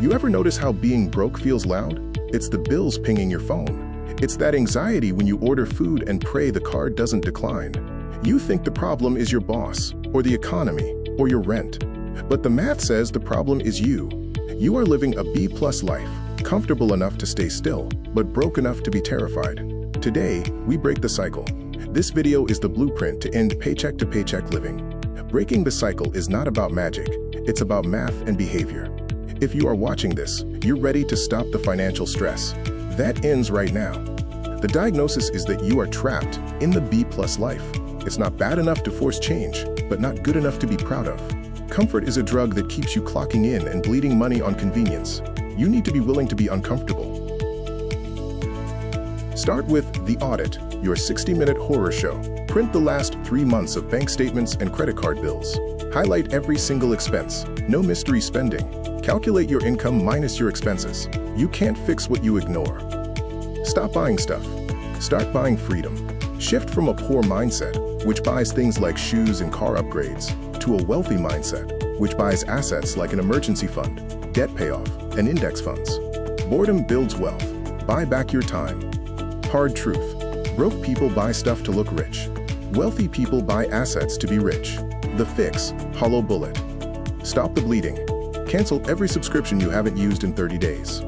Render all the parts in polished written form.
You ever notice how being broke feels loud? It's the bills pinging your phone. It's that anxiety when you order food and pray the card doesn't decline. You think the problem is your boss, or the economy, or your rent. But the math says the problem is you. You are living a B-plus life, comfortable enough to stay still, but broke enough to be terrified. Today, we break the cycle. This video is the blueprint to end paycheck-to-paycheck living. Breaking the cycle is not about magic, it's about math and behavior. If you are watching this, you're ready to stop the financial stress. That ends right now. The diagnosis is that you are trapped in the B-plus life. It's not bad enough to force change, but not good enough to be proud of. Comfort is a drug that keeps you clocking in and bleeding money on convenience. You need to be willing to be uncomfortable. Start with The Audit, your 60-minute horror show. Print the last 3 months of bank statements and credit card bills. Highlight every single expense. No mystery spending. Calculate your income minus your expenses. You can't fix what you ignore. Stop buying stuff. Start buying freedom. Shift from a poor mindset, which buys things like shoes and car upgrades, to a wealthy mindset, which buys assets like an emergency fund, debt payoff, and index funds. Boredom builds wealth. Buy back your time. Hard truth. Broke people buy stuff to look rich. Wealthy people buy assets to be rich. The fix, hollow bullet. Stop the bleeding. Cancel every subscription you haven't used in 30 days.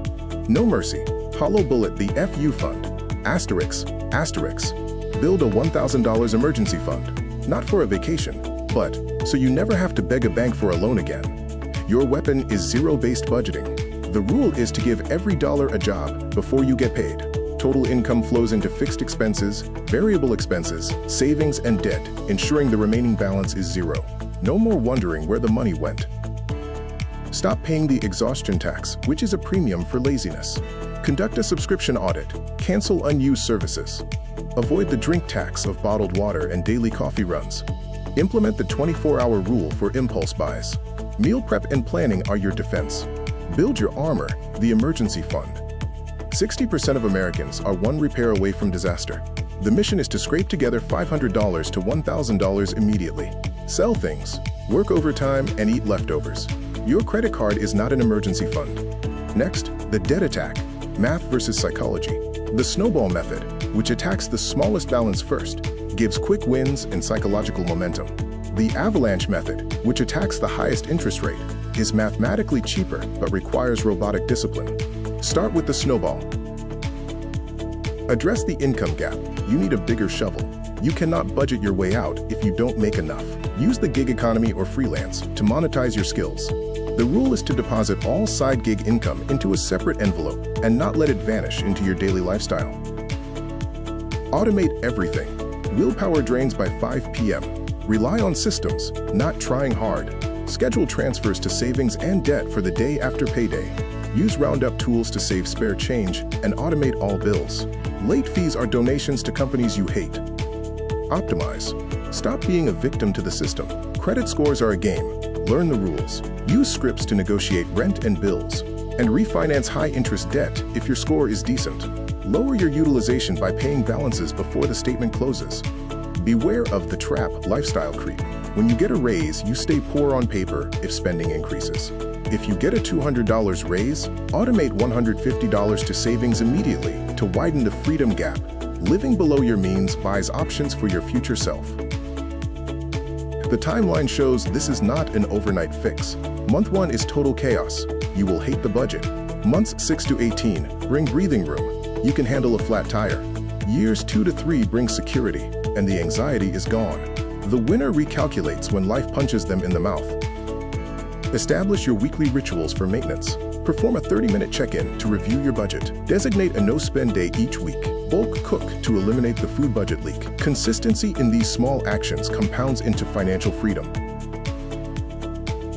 No mercy. Hollow bullet the FU fund. Asterisk, asterisk. Build a $1,000 emergency fund. Not for a vacation, but so you never have to beg a bank for a loan again. Your weapon is zero-based budgeting. The rule is to give every dollar a job before you get paid. Total income flows into fixed expenses, variable expenses, savings, and debt, ensuring the remaining balance is zero. No more wondering where the money went. Stop paying the exhaustion tax, which is a premium for laziness. Conduct a subscription audit. Cancel unused services. Avoid the drink tax of bottled water and daily coffee runs. Implement the 24-hour rule for impulse buys. Meal prep and planning are your defense. Build your armor, the emergency fund. 60% of Americans are one repair away from disaster. The mission is to scrape together $500 to $1,000 immediately. Sell things, work overtime, and eat leftovers. Your credit card is not an emergency fund. Next, the debt attack, math versus psychology. The snowball method, which attacks the smallest balance first, gives quick wins and psychological momentum. The avalanche method, which attacks the highest interest rate, is mathematically cheaper but requires robotic discipline. Start with the snowball. Address the income gap. You need a bigger shovel. You cannot budget your way out if you don't make enough. Use the gig economy or freelance to monetize your skills. The rule is to deposit all side gig income into a separate envelope and not let it vanish into your daily lifestyle. Automate everything. Willpower drains by 5 p.m. Rely on systems, not trying hard. Schedule transfers to savings and debt for the day after payday. Use roundup tools to save spare change and automate all bills. Late fees are donations to companies you hate. Optimize. Stop being a victim to the system. Credit scores are a game. Learn the rules. Use scripts to negotiate rent and bills. And refinance high-interest debt if your score is decent. Lower your utilization by paying balances before the statement closes. Beware of the trap, lifestyle creep. When you get a raise, you stay poor on paper if spending increases. If you get a $200 raise, automate $150 to savings immediately to widen the freedom gap. Living below your means buys options for your future self. The timeline shows this is not an overnight fix. Month 1 is total chaos. You will hate the budget. Months 6 to 18 bring breathing room. You can handle a flat tire. Years 2 to 3 bring security, and the anxiety is gone. The winner recalculates when life punches them in the mouth. Establish your weekly rituals for maintenance. Perform a 30-minute check-in to review your budget. Designate a no-spend day each week. Bulk cook to eliminate the food budget leak. Consistency in these small actions compounds into financial freedom.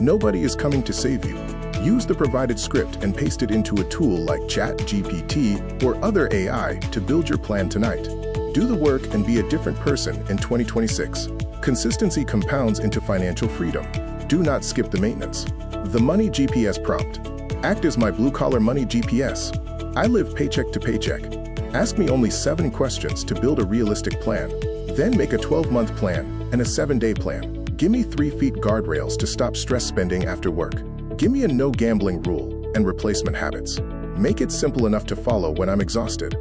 Nobody is coming to save you. Use the provided script and paste it into a tool like ChatGPT or other AI to build your plan tonight. Do the work and be a different person in 2026. Consistency compounds into financial freedom. Do not skip the maintenance. The Money GPS prompt. Act as my blue-collar money GPS. I live paycheck to paycheck. Ask me only 7 questions to build a realistic plan. Then make a 12-month plan and a 7-day plan. Give me 3 feet guardrails to stop stress spending after work. Give me a no gambling rule. and replacement habits. Make it simple enough to follow when I'm exhausted.